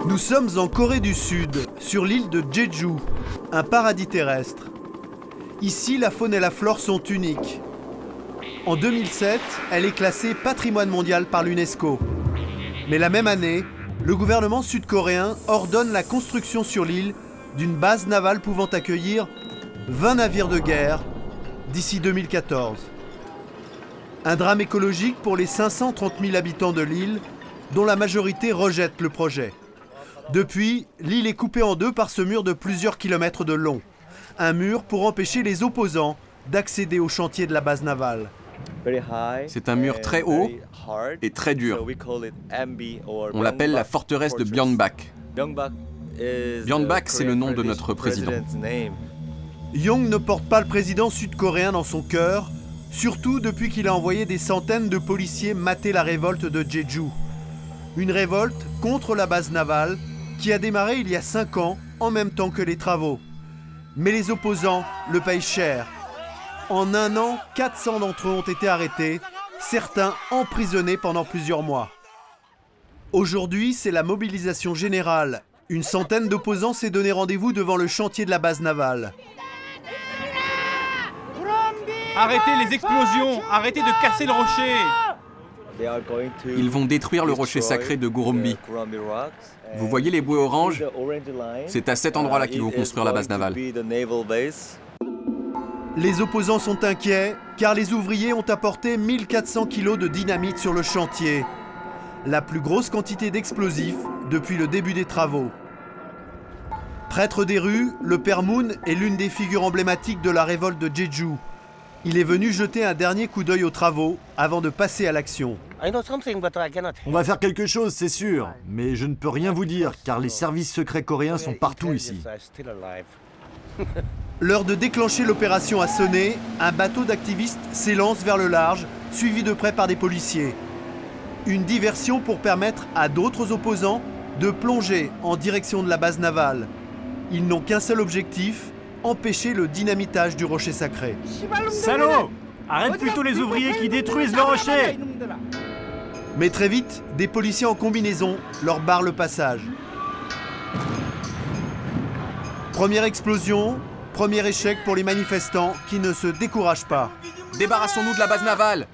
Nous sommes en Corée du Sud, sur l'île de Jeju, un paradis terrestre. Ici, la faune et la flore sont uniques. En 2007, elle est classée patrimoine mondial par l'UNESCO. Mais la même année, le gouvernement sud-coréen ordonne la construction sur l'île d'une base navale pouvant accueillir 20 navires de guerre d'ici 2014. Un drame écologique pour les 530 000 habitants de l'île, dont la majorité rejette le projet. Depuis, l'île est coupée en deux par ce mur de plusieurs kilomètres de long. Un mur pour empêcher les opposants d'accéder au chantier de la base navale. C'est un mur très haut et très dur. On l'appelle la forteresse de Byeongbak. Byeongbak, c'est le nom de notre président. Young ne porte pas le président sud-coréen dans son cœur, surtout depuis qu'il a envoyé des centaines de policiers mater la révolte de Jeju. Une révolte contre la base navale qui a démarré il y a 5 ans, en même temps que les travaux. Mais les opposants le payent cher. En un an, 400 d'entre eux ont été arrêtés, certains emprisonnés pendant plusieurs mois. Aujourd'hui, c'est la mobilisation générale. Une centaine d'opposants s'est donné rendez-vous devant le chantier de la base navale. Arrêtez les explosions! Arrêtez de casser le rocher! Ils vont détruire le rocher sacré de Gurumbi. Vous voyez les bouées oranges? C'est à cet endroit-là qu'ils vont construire la base navale. Les opposants sont inquiets car les ouvriers ont apporté 1400 kilos de dynamite sur le chantier. La plus grosse quantité d'explosifs depuis le début des travaux. Prêtre des rues, le père Moon est l'une des figures emblématiques de la révolte de Jeju. Il est venu jeter un dernier coup d'œil aux travaux avant de passer à l'action. On va faire quelque chose, c'est sûr, mais je ne peux rien vous dire, car les services secrets coréens sont partout ici. L'heure de déclencher l'opération a sonné, un bateau d'activistes s'élance vers le large, suivi de près par des policiers. Une diversion pour permettre à d'autres opposants de plonger en direction de la base navale. Ils n'ont qu'un seul objectif, empêcher le dynamitage du rocher sacré. Salaud! Arrête plutôt les ouvriers qui détruisent le rocher! Mais très vite, des policiers en combinaison leur barrent le passage. Première explosion, premier échec pour les manifestants qui ne se découragent pas. Débarrassons-nous de la base navale!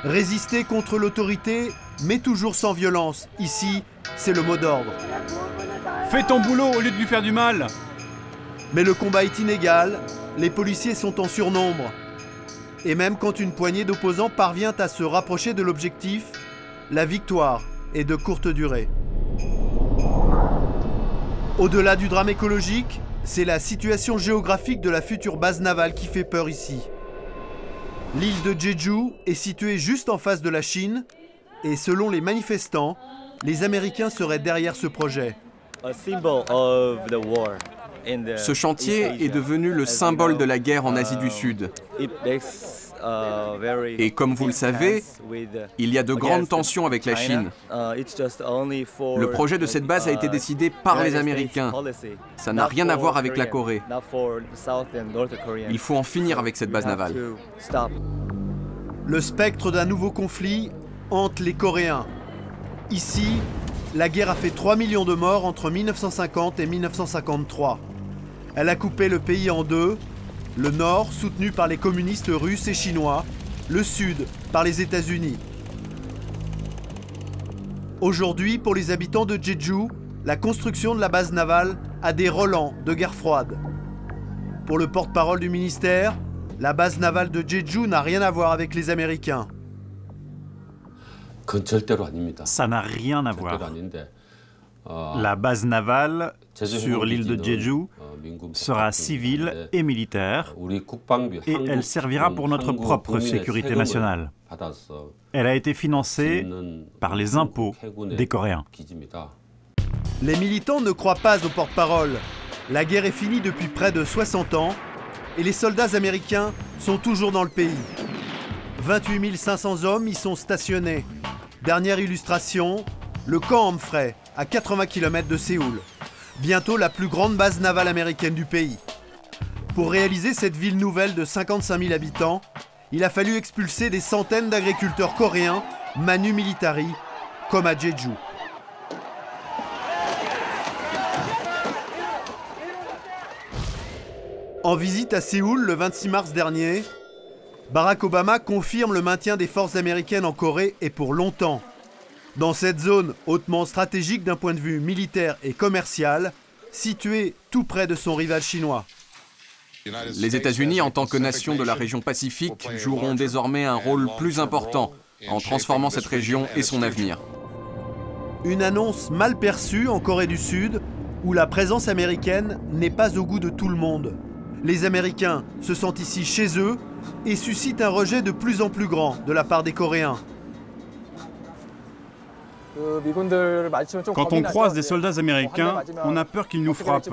Résister contre l'autorité, mais toujours sans violence. Ici, c'est le mot d'ordre. Fais ton boulot au lieu de lui faire du mal! Mais le combat est inégal, les policiers sont en surnombre. Et même quand une poignée d'opposants parvient à se rapprocher de l'objectif, la victoire est de courte durée. Au-delà du drame écologique, c'est la situation géographique de la future base navale qui fait peur ici. L'île de Jeju est située juste en face de la Chine, et selon les manifestants, les Américains seraient derrière ce projet. Ce chantier est devenu le symbole de la guerre en Asie du Sud. Et comme vous le savez, il y a de grandes tensions avec la Chine. Le projet de cette base a été décidé par les Américains. Ça n'a rien à voir avec la Corée. Il faut en finir avec cette base navale. Le spectre d'un nouveau conflit hante les Coréens. Ici, la guerre a fait 3 millions de morts entre 1950 et 1953. Elle a coupé le pays en deux, le nord soutenu par les communistes russes et chinois, le sud par les États-Unis. Aujourd'hui, pour les habitants de Jeju, la construction de la base navale a des relents de guerre froide. Pour le porte-parole du ministère, la base navale de Jeju n'a rien à voir avec les Américains. Ça n'a rien à voir. La base navale sur l'île de Jeju sera civile et militaire et elle servira pour notre propre sécurité nationale. Elle a été financée par les impôts des Coréens. Les militants ne croient pas au porte-parole. La guerre est finie depuis près de 60 ans et les soldats américains sont toujours dans le pays. 28 500 hommes y sont stationnés. Dernière illustration, le camp Humphrey, à 80 km de Séoul. Bientôt la plus grande base navale américaine du pays. Pour réaliser cette ville nouvelle de 55 000 habitants, il a fallu expulser des centaines d'agriculteurs coréens, manu militari, comme à Jeju. En visite à Séoul le 26 mars dernier, Barack Obama confirme le maintien des forces américaines en Corée et pour longtemps. Dans cette zone hautement stratégique d'un point de vue militaire et commercial, située tout près de son rival chinois. Les États-Unis, en tant que nation de la région Pacifique, joueront désormais un rôle plus important en transformant cette région et son avenir. Une annonce mal perçue en Corée du Sud, où la présence américaine n'est pas au goût de tout le monde. Les Américains se sentent ici chez eux et suscitent un rejet de plus en plus grand de la part des Coréens. Quand on croise des soldats américains, on a peur qu'ils nous frappent.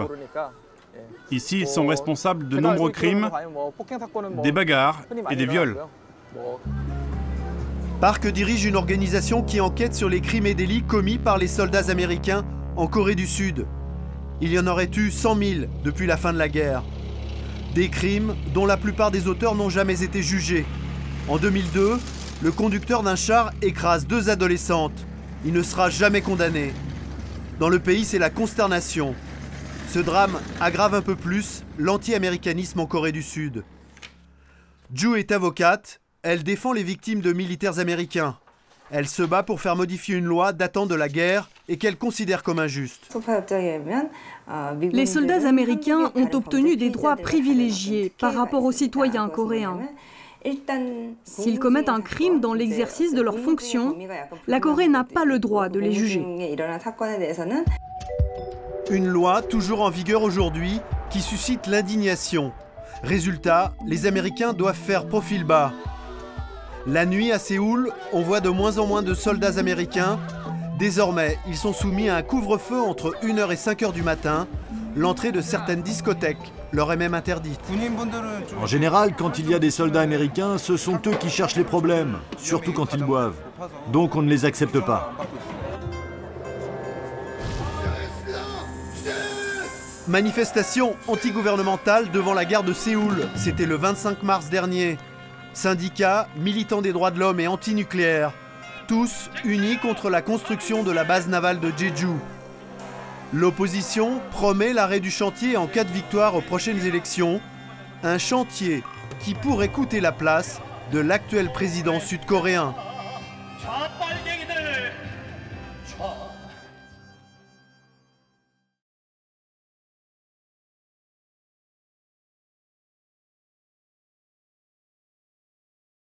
Ici, ils sont responsables de nombreux crimes, des bagarres et des viols. Park dirige une organisation qui enquête sur les crimes et délits commis par les soldats américains en Corée du Sud. Il y en aurait eu 100 000 depuis la fin de la guerre. Des crimes dont la plupart des auteurs n'ont jamais été jugés. En 2002, le conducteur d'un char écrase 2 adolescentes. Il ne sera jamais condamné. Dans le pays, c'est la consternation. Ce drame aggrave un peu plus l'anti-américanisme en Corée du Sud. Ju est avocate. Elle défend les victimes de militaires américains. Elle se bat pour faire modifier une loi datant de la guerre et qu'elle considère comme injuste. Les soldats américains ont obtenu des droits privilégiés par rapport aux citoyens coréens. S'ils commettent un crime dans l'exercice de leurs fonctions, la Corée n'a pas le droit de les juger. Une loi toujours en vigueur aujourd'hui qui suscite l'indignation. Résultat, les Américains doivent faire profil bas. La nuit à Séoul, on voit de moins en moins de soldats américains. Désormais, ils sont soumis à un couvre-feu entre 1h et 5h du matin. L'entrée de certaines discothèques leur est même interdite. En général, quand il y a des soldats américains, ce sont eux qui cherchent les problèmes, surtout quand ils boivent. Donc on ne les accepte pas. Manifestation antigouvernementale devant la gare de Séoul. C'était le 25 mars dernier. Syndicats, militants des droits de l'homme et antinucléaires, tous unis contre la construction de la base navale de Jeju. L'opposition promet l'arrêt du chantier en cas de victoire aux prochaines élections, un chantier qui pourrait coûter la place de l'actuel président sud-coréen.